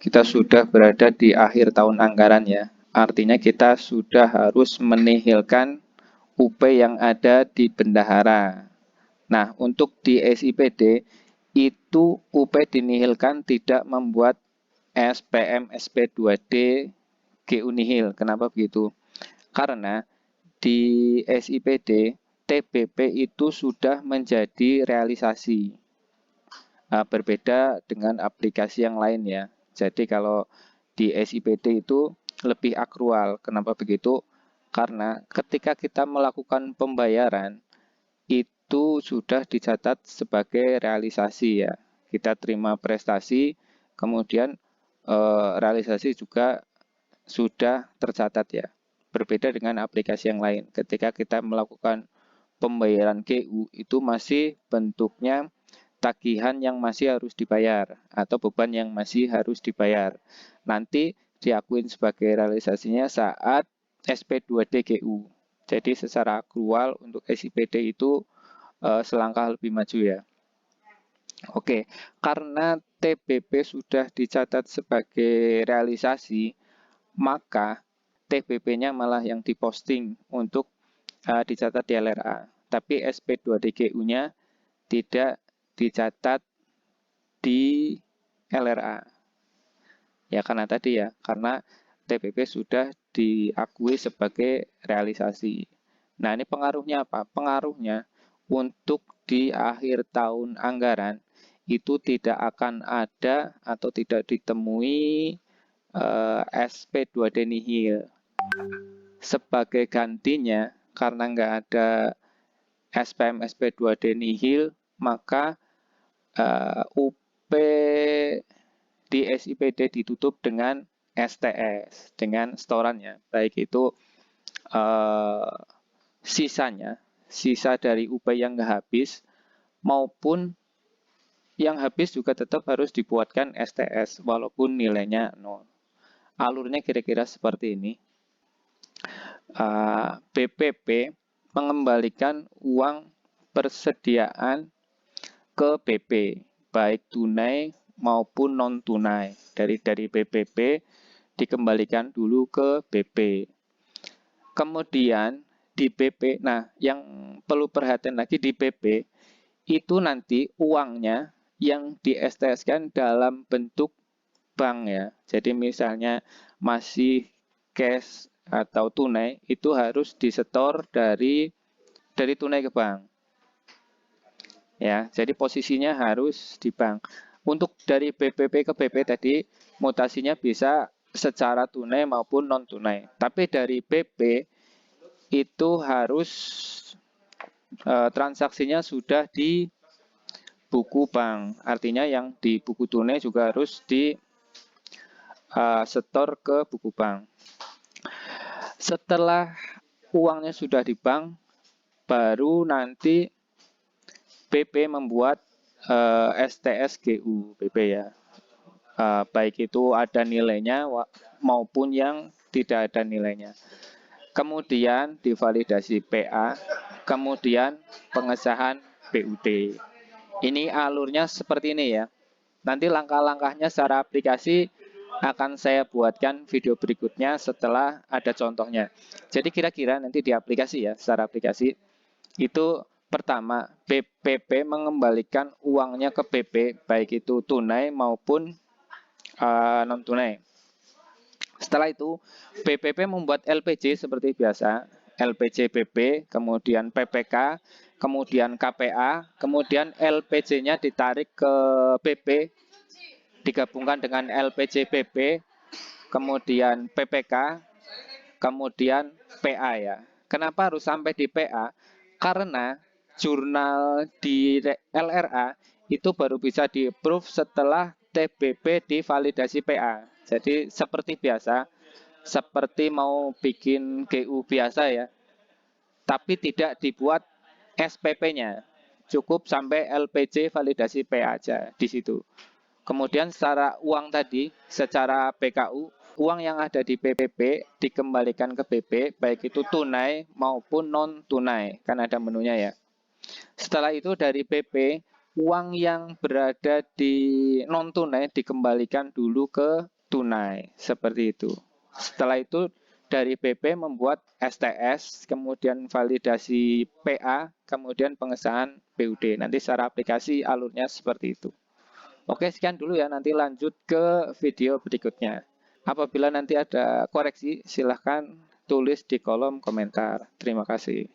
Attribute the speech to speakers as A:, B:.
A: kita sudah berada di akhir tahun anggaran ya. Artinya kita sudah harus menihilkan UP yang ada di bendahara. Nah, untuk di SIPD itu UP dinihilkan tidak membuat SPM SP2D GU nihil. Kenapa begitu? Karena di SIPD TBP itu sudah menjadi realisasi. Berbeda dengan aplikasi yang lain ya. Jadi kalau di SIPD itu lebih akrual. Kenapa begitu? Karena ketika kita melakukan pembayaran itu sudah dicatat sebagai realisasi ya. Kita terima prestasi, kemudian realisasi juga sudah tercatat ya. Berbeda dengan aplikasi yang lain. Ketika kita melakukan pembayaran GU itu masih bentuknya tagihan yang masih harus dibayar atau beban yang masih harus dibayar. Nanti diakuin sebagai realisasinya saat SP2D GU. Jadi secara akrual untuk SIPD itu selangkah lebih maju ya. Oke, karena TBP sudah dicatat sebagai realisasi, maka TBP-nya malah yang diposting untuk dicatat di LRA. Tapi SP2DGU-nya tidak dicatat di LRA. Ya karena tadi ya, karena TBP sudah diakui sebagai realisasi. Nah ini pengaruhnya apa? Pengaruhnya untuk di akhir tahun anggaran itu tidak akan ada atau tidak ditemui SP2D nihil. Sebagai gantinya, karena nggak ada SPM SP2D nihil, maka UP di SIPD ditutup dengan STS, dengan setorannya. Baik itu sisa dari UP yang nggak habis, maupun yang habis juga tetap harus dibuatkan STS, walaupun nilainya 0. Alurnya kira-kira seperti ini. BPP mengembalikan uang persediaan ke BP, baik tunai maupun non tunai. Dari BPP dikembalikan dulu ke BP. Kemudian di BP, nah yang perlu perhatian lagi di BP itu nanti uangnya yang di STS-kan dalam bentuk bank ya. Jadi misalnya masih cash atau tunai itu harus disetor dari tunai ke bank. Ya, jadi posisinya harus di bank. Untuk dari BPP ke BP tadi mutasinya bisa secara tunai maupun non tunai. Tapi dari BP itu harus transaksinya sudah di buku bank. Artinya yang di buku tunai juga harus di setor ke buku bank. Setelah uangnya sudah di bank, baru nanti BP membuat STSGU BP ya. Baik itu ada nilainya maupun yang tidak ada nilainya. Kemudian divalidasi PA, kemudian pengesahan PUD. Ini alurnya seperti ini ya. Nanti langkah-langkahnya secara aplikasi akan saya buatkan video berikutnya setelah ada contohnya. Jadi kira-kira nanti di aplikasi ya, secara aplikasi itu pertama BPP mengembalikan uangnya ke BP baik itu tunai maupun non tunai. Setelah itu BPP membuat LPJ seperti biasa, LPJ BP, kemudian PPK, kemudian KPA, kemudian LPJ-nya ditarik ke BP, digabungkan dengan LPJ BP, kemudian PPK, kemudian PA ya. Kenapa harus sampai di PA? Karena jurnal di LRA itu baru bisa di-approve setelah TBP divalidasi PA. Jadi seperti biasa, seperti mau bikin GU biasa ya, tapi tidak dibuat SPP-nya. Cukup sampai LPJ validasi PA aja di situ. Kemudian secara uang tadi, secara PKU, uang yang ada di PPP dikembalikan ke BP, baik itu tunai maupun non tunai, kan ada menunya ya. Setelah itu dari BP uang yang berada di non tunai dikembalikan dulu ke tunai, seperti itu. Setelah itu dari BP membuat STS, kemudian validasi PA, kemudian pengesahan BUD. Nanti secara aplikasi alurnya seperti itu. Oke, sekian dulu ya. Nanti lanjut ke video berikutnya. Apabila nanti ada koreksi, silahkan tulis di kolom komentar. Terima kasih.